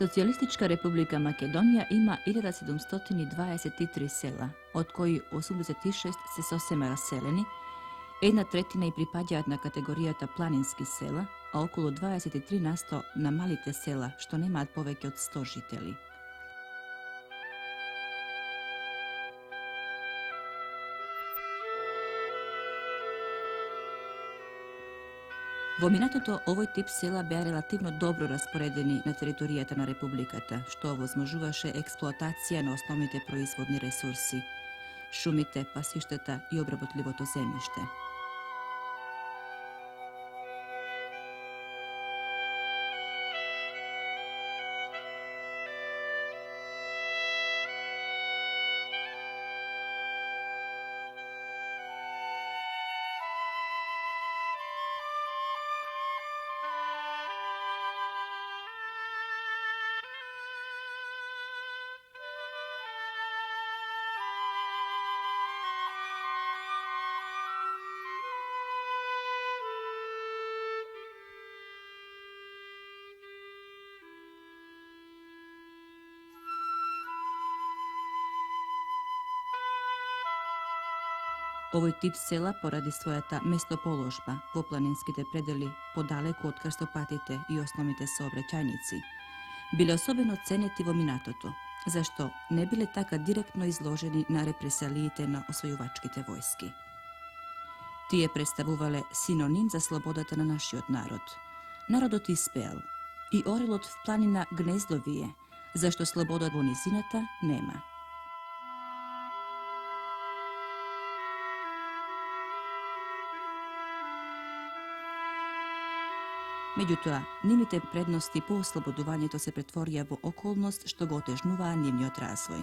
Socijalistička republika Makedonija ima 1723 sela, od kojih 86 se sosema raseleni, 1/3 i pripadjat na kategorijata planinskih sela, a okolo 23% na malite sela, što nema poveke od 100 žitelji. Vominatoto ovoj tip sela bea relativno dobro rasporedeni na teritorijata na republikata, što возможуваše eksploatacija na osnovните proizvodni resursi, šumite, pasišteta i obraботljivото zemljište. Ovoj tip sela poradi svojata mestopoložba, voplaninskite predeli podaleku od krstopatite i osnovite saobraćajnici, bile osobeno cenjeti vominatoto, zašto ne bile taka direktno izloženi na represalijite na osvojuvačkite vojski. Tije predstavuvale sinonim za slobodata na našiot narod. Narodot ispel i orilot v planina gnezdovije, zašto sloboda od vonizinata nema. Međutim, nimite prednosti po oslobodovanje to se pretvorija v okolnost što go otežnuva njimnjot razvoj.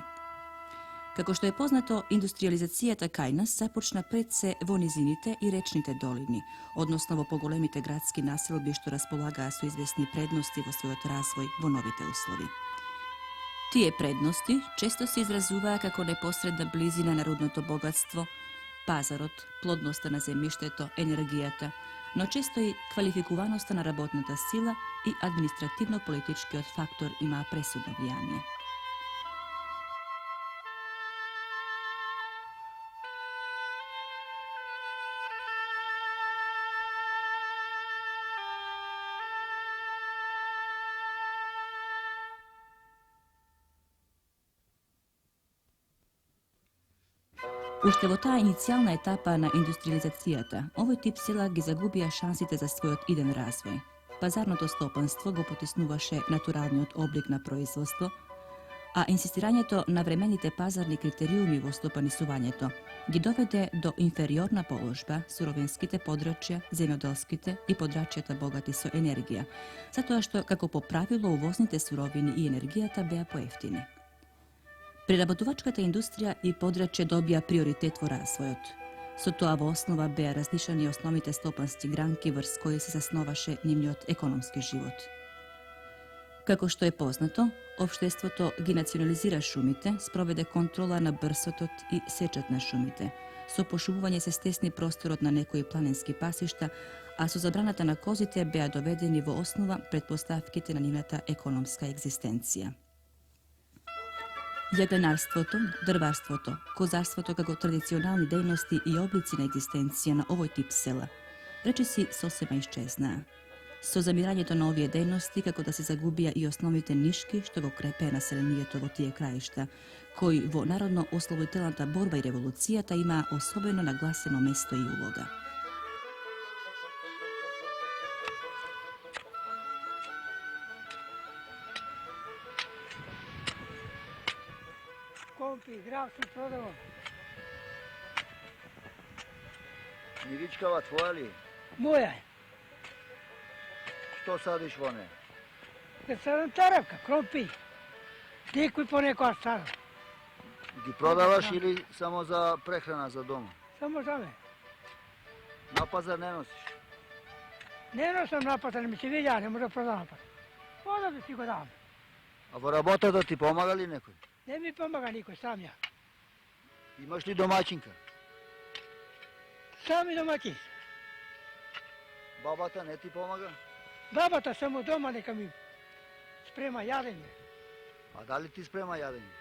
Kako što je poznato, industrializacija takajnas započna pred se vo nizinite i rečnite dolini, odnosno vo pogolemite gradski naselbi što raspolaga su izvjesni prednosti vo svojot razvoj vo novite uslovi. Tije prednosti često se izrazuva kako neposredna blizina na rudnoto bogatstvo, pazarot, plodnosta na zemljišteto, energijata, no često i kvalifikovanost na rabotната sila i administrativno-politički od faktor ima presudno vlijanje. Ušte vo ta inicijalna etapa na industrializacijata, ovoj tip sela gi zagubija šansite za svoj idен razvoj. Pazarното stopanstvo go potisnuvaše naturalniот oblik na proizvodstvo, a insistiranje to na vremenite pazarni kriterijumi vo stopanisovanjeto gi dovede do inferiorna položba surovinskite područja, zemljodelskite i područjata bogati su energija, zato što, kako po pravilu, uvoznite surovini i energijata bea pojeftine. Prerabotovačkata industrija i područje dobija prioritet vo razvojot. So to avo osnova bea razlišani osnovite stopansti granki vrst koje se zasnovaše njimnjot ekonomski život. Kako što je poznato, opštestvo to gi nacionalizira šumite, sprovede kontrola na brsotot i sečat na šumite. So pošumuvanje se stesni prostorot na nekoj planinski pasišta, a su zabranata na kozite bea dovedeni vo osnova pretpostavkite na njimnata ekonomska egzistencija. Jaglanarstvoto, drvarstvoto, kozarstvoto kako tradicionalni dejnosti i oblici na egzistencija na ovoj tip sela, reči si sosema iščezna. So zamiranje to novije dejnosti kako da se zagubija i osnovite niški što go krepe naselenijetovo tije krajišta, koji vo narodno osloboditelanta borba i revolucijata ima osobeno naglaseno mesto i uloga. Kompi, grav sam prodao. Miričkava tvoja li? Moja je. Što sadiš vone? Kad sadam taravka, krompi. Nikoj po neko staro. Ги продаваш или само за преhrana za doma? Samo za me. Na pazar ne nosiš? Ne nosam napata, ne mi se vidja, ne može prodam napata. Onda bi si go dam. A во работа да ти помага ли некој? Ne mi pomaga niko, sam ja. Имаш ли домаќинка? Sami domaćin. Бабата не ти помага? Babata samo doma neka mi sprema jadenje. A da li ti sprema jadenje?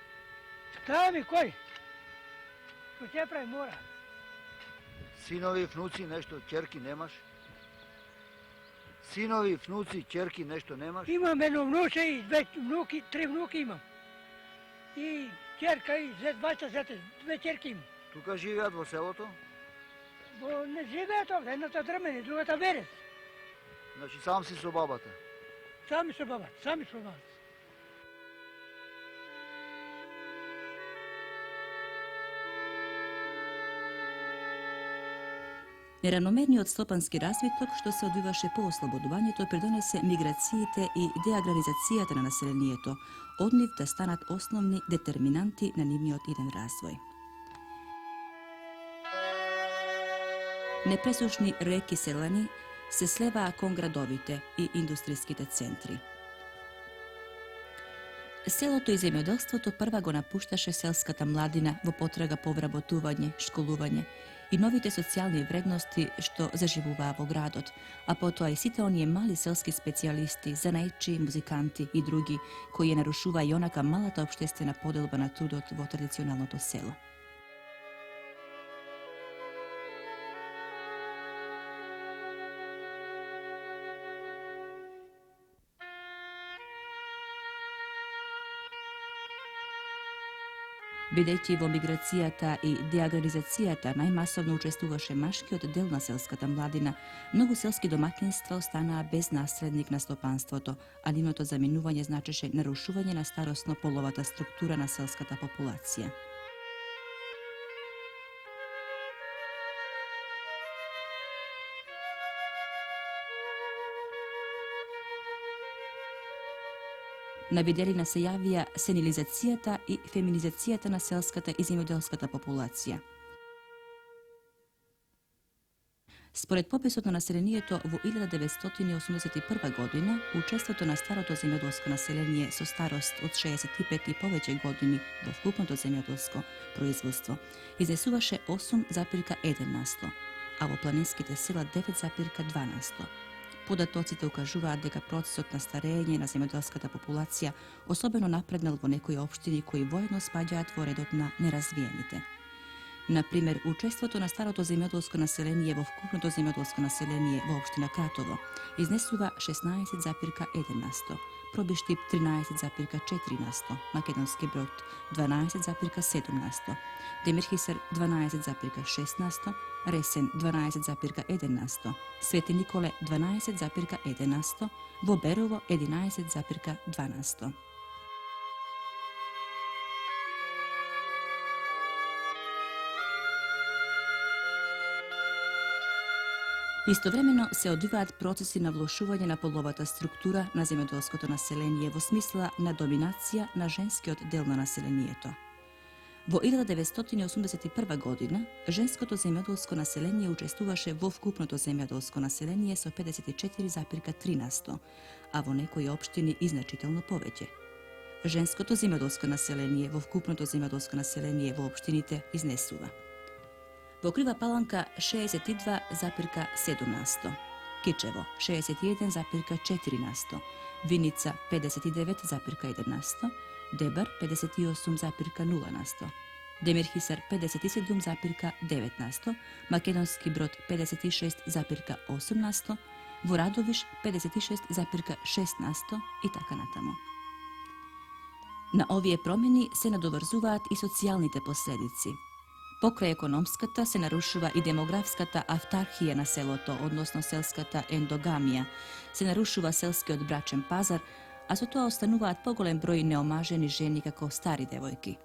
Šta mi koji? Što će pravi mora? Sinovi, vnuci, nešto, čerki nemaš? Sinovi, vnuci, čerki, nešto nemaš? Imam jedno vnuče i tri vnuki imam. I čerka i dvajca zete, dve čerke imam. Тука живеат во селото? Bo ne žive ovdje, jedната Drmeni, drugата Verec. Значи сам си со бабата. Sami su babac, sami su babac. Неравномерниот слопански развиток што се одвиваше по ослободувањето придонесе миграциите и деаграризацијата на населението, од нив да станат основни детерминанти на нивниот иден развој. Непресушни реки селани се слеваа кон градовите и индустријските центри. Селото и земјоделството прва го напушташе селската младина во потрага по вработување, школување и новите социјални вредности што заживуваа во градот, а потоа и сите оние мали селски специјалисти, занајчи, музиканти и други, кои ја нарушуваа и онака малата општествена поделба на трудот во традиционалното село. Бидејќи во миграцијата и деаграризацијата најмасовно учествуваше машкиот дел на селската младина, многу селски домакинства останаа без наследник на стопанството, а нивното заминување значеше нарушување на старосно-половата структура на селската популација. На виделина се јавија сенилизацијата и феминизацијата на селската и земјоделската популација. Според пописот на населението во 1981 година, учеството на старото земјоделско население со старост од 65 и повеќе години во вкупното земјоделско производство изнесуваше 8,1%, а во планинските села 9,2%. Податоците укажуваат дека процесот на старење на земјоделската популација особено напреднал во некои општини кои воедно спаѓаат во редот на неразвиените. Например, учеството на старото земјоделско население во вкупното земјоделско население во општина Кратово изнесува 16,1%, Пробиштип 13,4%, Македонски Брод 12,7%, Демирхисар 12,6%, Ресен 12,1%, Свети Николе 12,1%, во Берово 11,2%. Истовремено се одвиваат процеси на влошување на половата структура на земјоделското население во смисла на доминација на женскиот дел на населението. Во 1981 година, женското земјоделско население учествуваше во вкупното земјоделско население со 54,3%, а во некои општини и значително повеќе. Женското земјоделско население во вкупното земјоделско население во општините изнесува: во Крива Паланка 62,7%, Кичево 61,4%, Виница 59,1%, Дебар 58,0%, Демирхисар 57,9%, Македонски Брод 56,8%, во Радовиш 56,6% и така натаму. На овие промени се надоврзуваат и социјалните последици. Покрај економската се нарушува и демографската автархија на селото, односно селската ендогамија, се нарушува селскиот брачен пазар, а со тоа остануваат поголем број неомажени жени како стари девојки.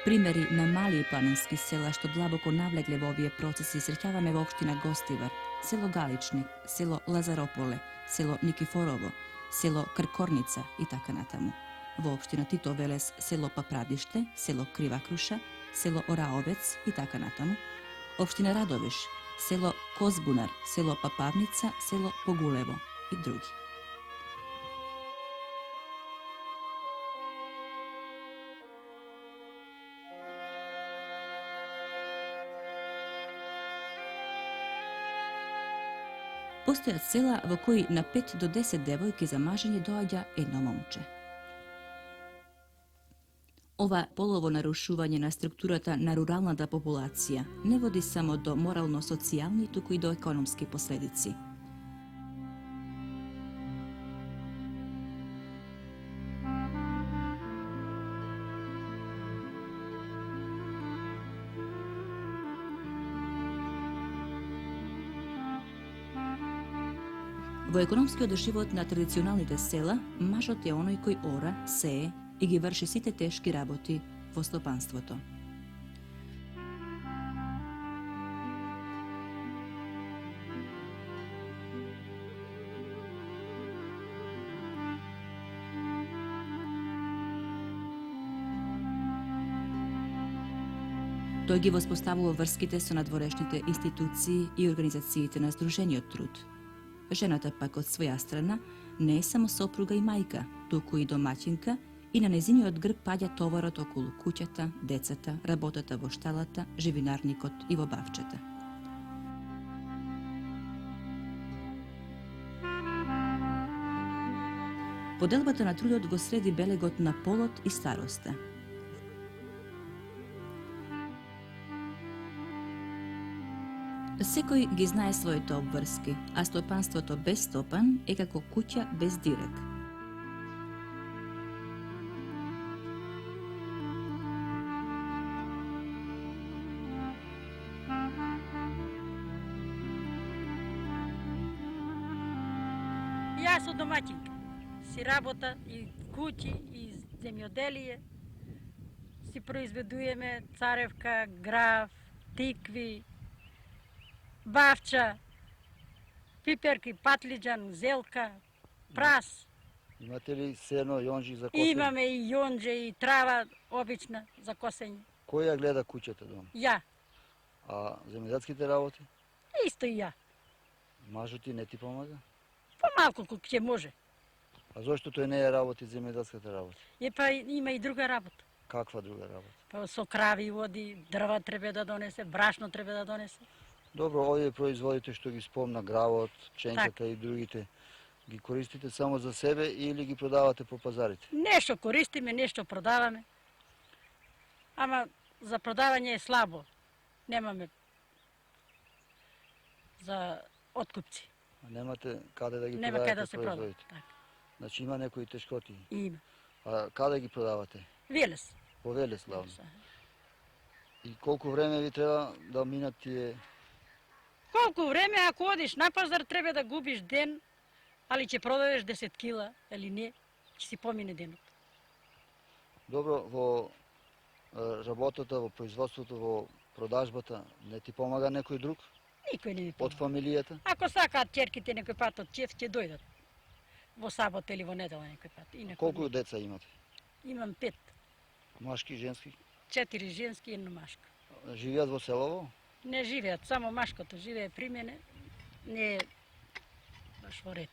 Примери на мали и планински села што длабоко навлегле во овие процеси среќаваме во општина Гостивар, село Галичник, село Лазарополе, село Никифорово, село Кркорница и така натаму. Во општина Тито Велес, село Папрадиште, село Кривакруша, село Ораовец и така натаму. Општина Радовиш, село Козбунар, село Папавница, село Погулево и други. Постојат села во кои на 5 до 10 девојки за мажење доаѓа едно момче. Ова полово нарушување на структурата на руралната популација не води само до морално-социјални, туку и до економски последици. Во економскиот живот на традиционалните села, мажот е оној кој ора, сее и ги врши сите тешки работи во стопанството. Тој ги воспоставува врските со надворешните институции и организациите на Сдружениот труд. Жената пак од своја страна не е само сопруга и мајка, туку и домаќинка и на незиниот грб паѓа товарот околу куќата, децата, работата во шталата, живинарникот и во бавчета. Поделбата на трудот го среди белегот на полот и староста. Секој ги знае своите обврски, а стопанството без стопан е како куќа без дирек. Јас сум домаќинка. Си работа и куќи, и земјоделие. Си произведуваме царевка, граф, тикви, бавча, пиперки, патлиџан, зелка, прас. Имате ли сено, јонжи за косење? Имаме и јонџе и трава обична за косење. Кој ја гледа куќата дома? Ја, А земјоделските работи? исто и ја. Мажот ти не ти помага? Помалку колку ќе може. А зошто тој не ја работи земјоделската работа? Па има и друга работа. Каква друга работа? Па со крави води, дрва треба да донесе, брашно треба да донесе. Добро, овие производите што ги спомна, гравот, пченката и другите, ги користите само за себе или ги продавате по пазарите? Нешто користиме, нешто продаваме. Ама за продавање е слабо. Немаме за откупци. А немате каде да ги Нема каде да продавате се продаде. производите? Така. Значи има некои тешкоти. Има. А каде ги продавате? Велес. По Велес главно. И колку време ви треба да минат тие? Колку време ако одиш на пазар треба да губиш ден, али ќе продадеш 10 кила или не, ќе си помине денот. Добро, во работата, во производството, во продажбата, не ти помага некој друг Никој не ми од помага. фамилијата? Ако сакаат ќерките некој пат од чеф, ќе дојдат. Во сабота или во недела некој пат. Инаку Колку не. деца имате? Имам 5. Машки, женски? 4 женски и едно машко. Живеат во селово? Не живеат, само машкото живее при мене. Не е баш во ред.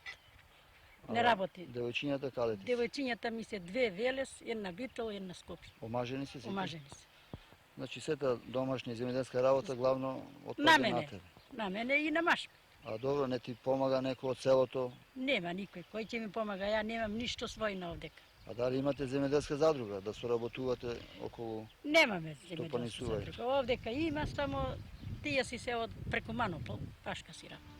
Не работи. Девојчињата каде ти? Девојчињата ми се 2 Велес, една Битол, една Скопје. Омажени си сите? Омажени се. Значи сета домашна и земјоделска работа главно На отпаѓа мене. на тебе. На мене и на машка. А добро, не ти помага некој од селото? Нема никој кој ќе ми помага. Ја немам ништо својно овдека. А дали имате земјоделска задруга да соработувате околу? Немаме земјоделска Стопанисување. задруга. Овдека има, само тие си се од преку Манопол, пашка си работа.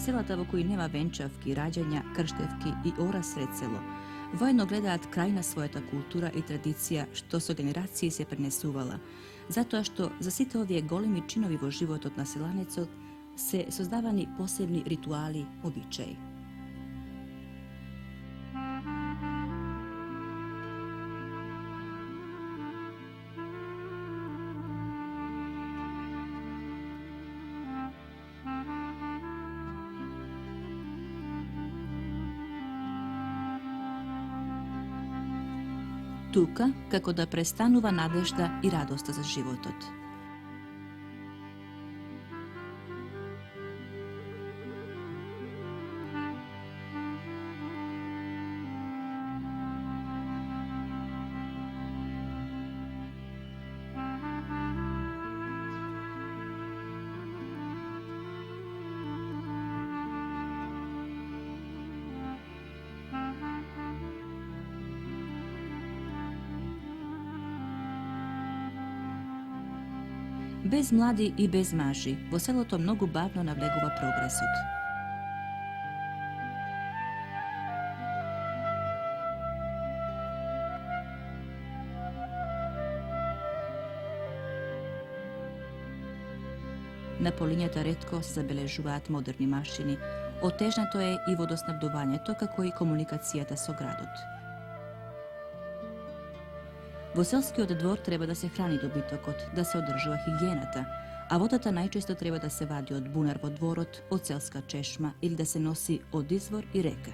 Селата во кои нема венчавки, раѓања, крштевки и ора сред село, воедно гледаат крај на својата култура и традиција што со генерации се пренесувала, затоа што за сите овие големи чинови во животот на селанецот се создавани посебни ритуали, обичаи. Тука, како да престанува надежда и радоста за животот. Bez mladi i bez maži, vo selo to mnogo bavno navlegova progresut. Na polinjata redko se zabeležuvat moderni mašini, otežnato je i vodosnabdovanje to kako i komunikacijata so gradot. Vo selski dvor treba da se hrani dobitokot, da se održava higijenata, a vodata najčesto treba da se vadi od bunar vo dvorot, od selska češma ili da se nosi od izvor i reka.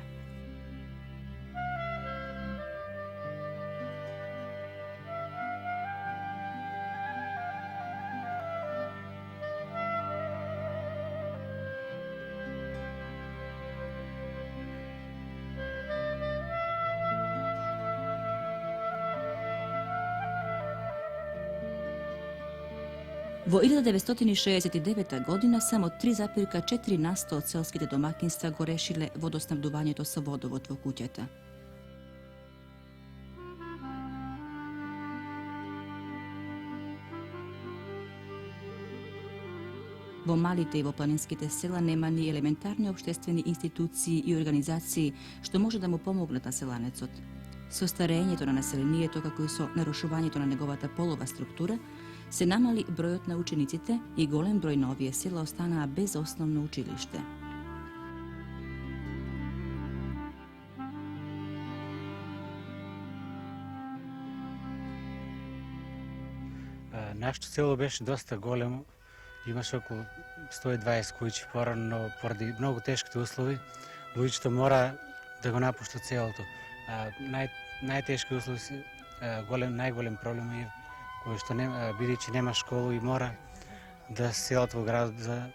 Vo 1969. godina samo 3,4% od selskih domaćinstva go rešile vodosnabdovanje to sa vodovod vo kućata. Vo malite i vo planinskite sela nema ni elementarne opštestveni instituciji i organizaciji što može da mu pomogne ta selanecot. Sostarenje to na naseljenije to kako so narušovanje to na negovata polova struktura, se namali brojot na učenicite i golem broj novije sela ostana bez osnovno učilište. Нашето село беше доста големо. Имаше около 120 куќи порано, но поради многу тешките услови, луѓето мора да го напуштат селото. Најтешки услови се најголем проблем е кој што бидејќи нема школу и мора да се селат во градот за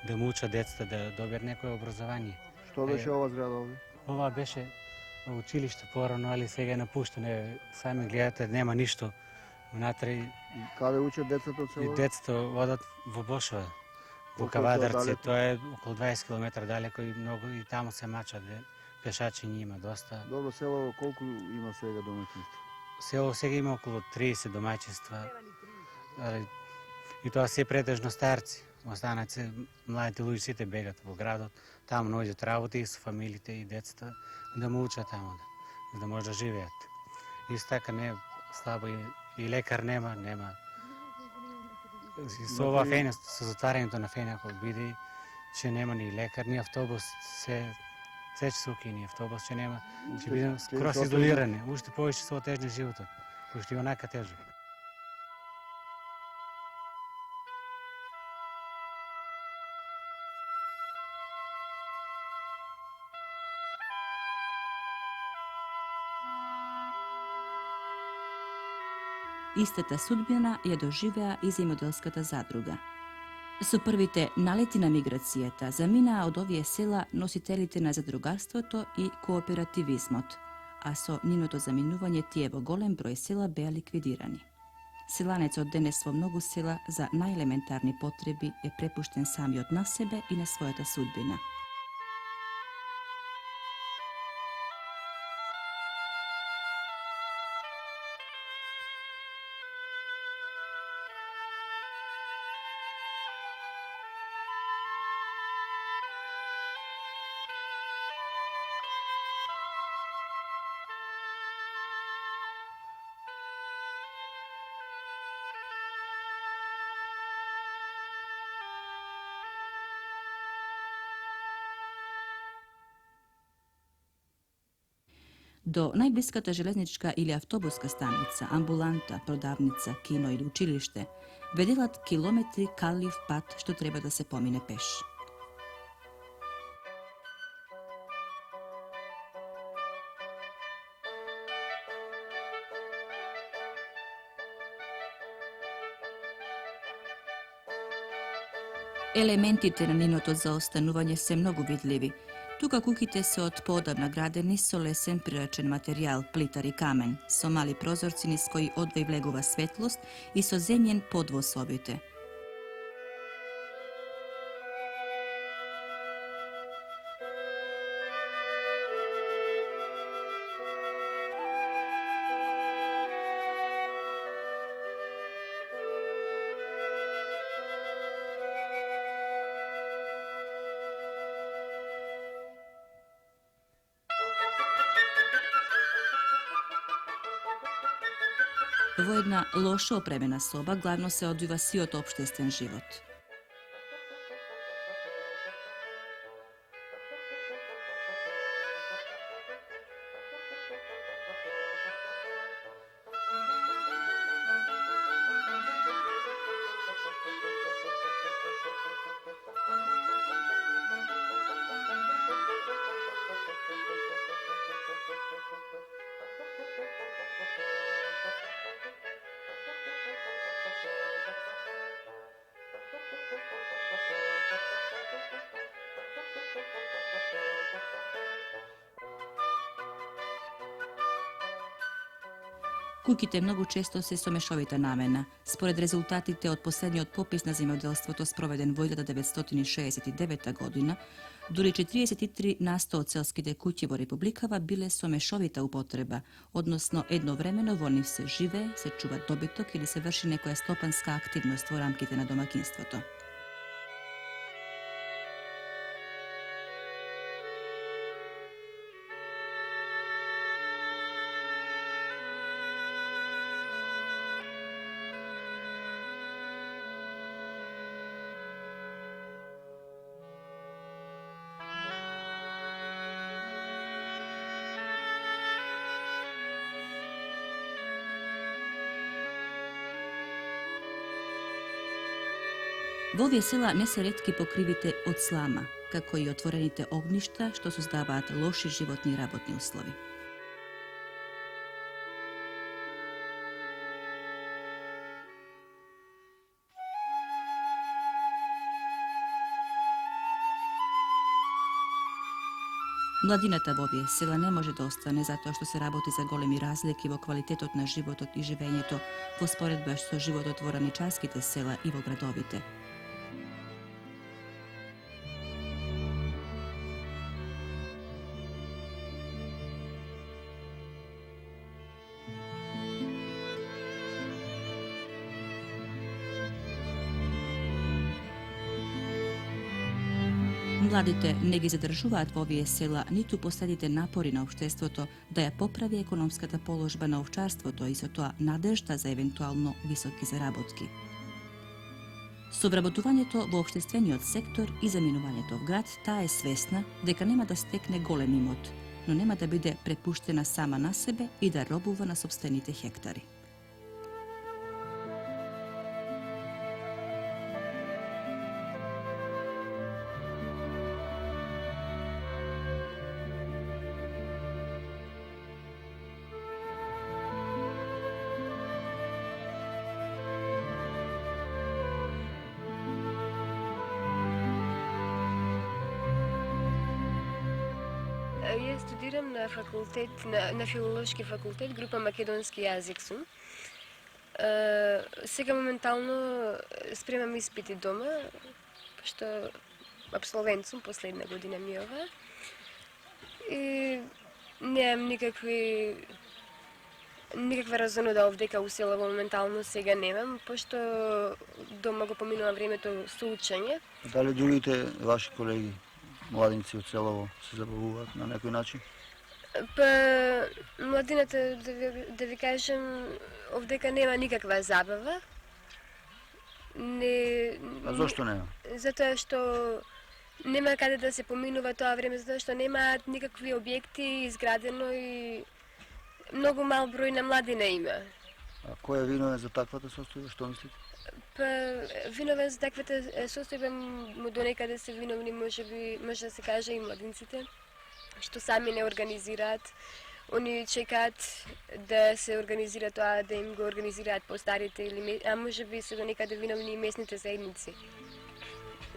да му учат децата да добијат некое образование. Што беше ова зграда овде? Ова беше училиште порано, али сега е напуштено. Сами гледате, нема ништо внатре. Каде учат децата од И селото? децата одат во Бошове, во Колку е тоа Кавадарци. далеко? Тоа е околу 20 км далеко и многу и таму се мачат. Пешачи има доста. Добро, село колку има сега домаќинство? Село сега има околу 30 домаќинства. И тоа се претежно старци. Останат се младите луѓе, сите бегат во градот. Таму наоѓаат работа и со фамилите и децата да му учат таму, да може да живеат. Исто така не е слабо и лекар нема. И со ова фења, со затварањето на фења, ако биде, че нема ни лекар, ни автобус, се ќе се укини, автобус ќе нема, ќе бидеме скроз изолирани. Уште повеќе се отежни животот, кој што е онака тежок. Истата судбина ја доживеа и земјоделската задруга. Со првите налети на миграцијата заминаа од овие села носителите на задругарството и кооперативизмот, а со нивното заминување тие во голем број села беа ликвидирани. Селанецот денес во многу села за најелементарни потреби е препуштен самиот на себе и на својата судбина. До најблиската железничка или автобуска станица, амбуланта, продавница, кино или училиште, веделат километри калив пат што треба да се помине пеш. Елементите на нивното заостанување се многу видливи. Тука куќите се од поодамна градени со лесен прирачен материјал, плитар и камен, со мали прозорци низ кои одвај влегува светлост и со земјен под во собите. Во една лошо опремена соба главно се одвива сиот општествен живот. Куќите многу често се со мешовита намена. Според резултатите од последниот попис на земјоделството спроведен во 1969 година, дури 43% од селските куќи во Републикава биле со мешовита употреба, односно едновремено во нив се живее, се чува добиток или се врши некоја стопанска активност во рамките на домакинството. Во овие села не се ретки покривите од слама, како и отворените огништа што создаваат лоши животни и работни услови. Младината во овие села не може да остане затоа што се работи за големи разлики во квалитетот на животот и живењето во споредба со животот во раничарските села и во градовите. Младите не ги задржуваат во овие села ниту последните напори на општеството да ја поправи економската положба на овчарството и со тоа надежда за евентуално високи заработки. Со вработувањето во општествениот сектор и заминувањето в град, таа е свесна дека нема да стекне голем имот, но нема да биде препуштена сама на себе и да робува на сопствените хектари. Јас студирам на факултет, на филолошки факултет, група македонски јазик сум. Сега моментално спремам испити дома, пошто апсолвент сум, последна година ми ова. И немам никаква разонуда овдека у село моментално сега немам, пошто дома го поминува времето со учење. Дали другите ваши колеги, младинци од селово, се забавуваат на некој начин? Па, младината, да ви кажем, овдека нема никаква забава. А зошто нема? Затоа што нема каде да се поминува тоа време, затоа што немаат никакви објекти изградено и многу мал број на младина има. А кој е виновен за таквата состојба, што мислите? Па, виновен за таквата состојба до некаде се виновни, може да се каже и младинците, што сами не организираат. Они чекаат да се организира тоа, да им го организираат постарите, а може би се до некаде виновни и местните заедници.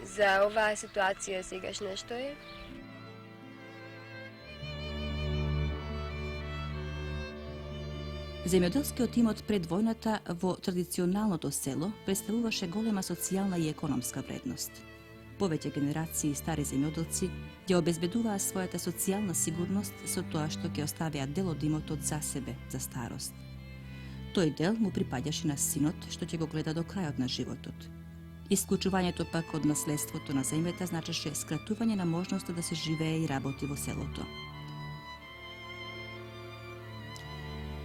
За оваа ситуација сегашна што е. Земјоделскиот имот пред војната во традиционалното село представуваше голема социјална и економска вредност. Повеќе генерации стари земјоделци ја обезбедуваа својата социјална сигурност со тоа што ќе оставиат дел од имотот за себе, за старост. Тој дел му припаѓаше на синот што ќе го гледа до крајот на животот. Исклучувањето пак од наследството на земјата значеше скратување на можноста да се живее и работи во селото.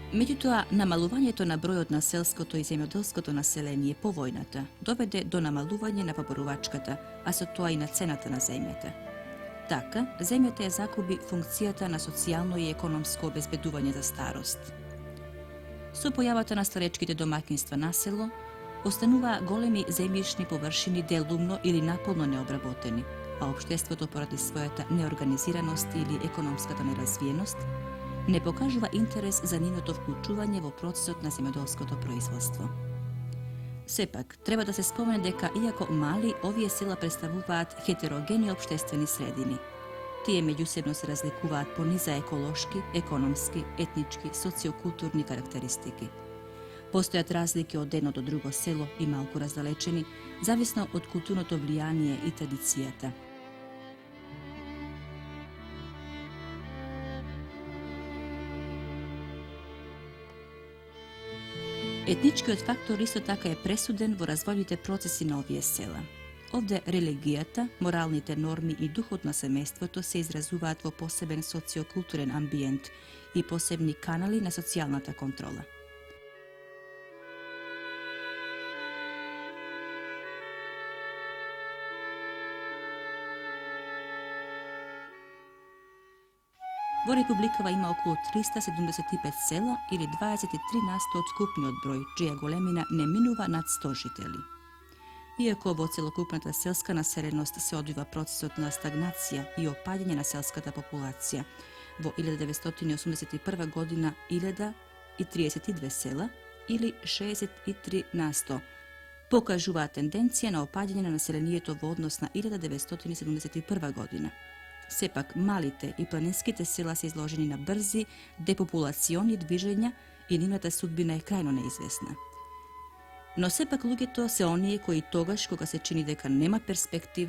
Меѓутоа, намалувањето на бројот на селското и земјоделското население по војната доведе до намалување на поборувачката, а со тоа и на цената на земјата. Така, земјата ја загуби функцијата на социјално и економско обезбедување за старост. Со појавата на старечките домаќинства на село, остануваа големи земјишни површини делумно или наполно необработени, а општеството поради својата неорганизираност или економската неразвиеност не покажува интерес за нивното вклучување во процесот на земјоделското производство. Сепак, треба да се спомене дека, иако мали, овие села представуваат хетерогени општествени средини. Тие меѓусебно се разликуваат по низа еколошки, економски, етнички, социокултурни карактеристики. Постојат разлики од едно до друго село и малку раздалечени, зависно од културното влијание и традицијата. Етничкиот фактор исто така е пресуден во развојните процеси на овие села. Овде религијата, моралните норми и духот на семејството се изразуваат во посебен социокултурен амбиент и посебни канали на социјалната контрола. Во Републикава има околу 375 села или 23% од вкупниот број, чија големина не минува над 100 жители. Иако во целокупната селска населеност се одвива процесот на стагнација и опаѓање на селската популација, во 1981 година 1032 села или 63% покажуваат тенденција на опаѓање на населението во однос на 1971 година. Сепак, малите и планинските села се изложени на брзи депопулациони движења и нивната судбина е крајно неизвестна. Но сепак луѓето се оние кои тогаш, кога се чини дека нема перспектива,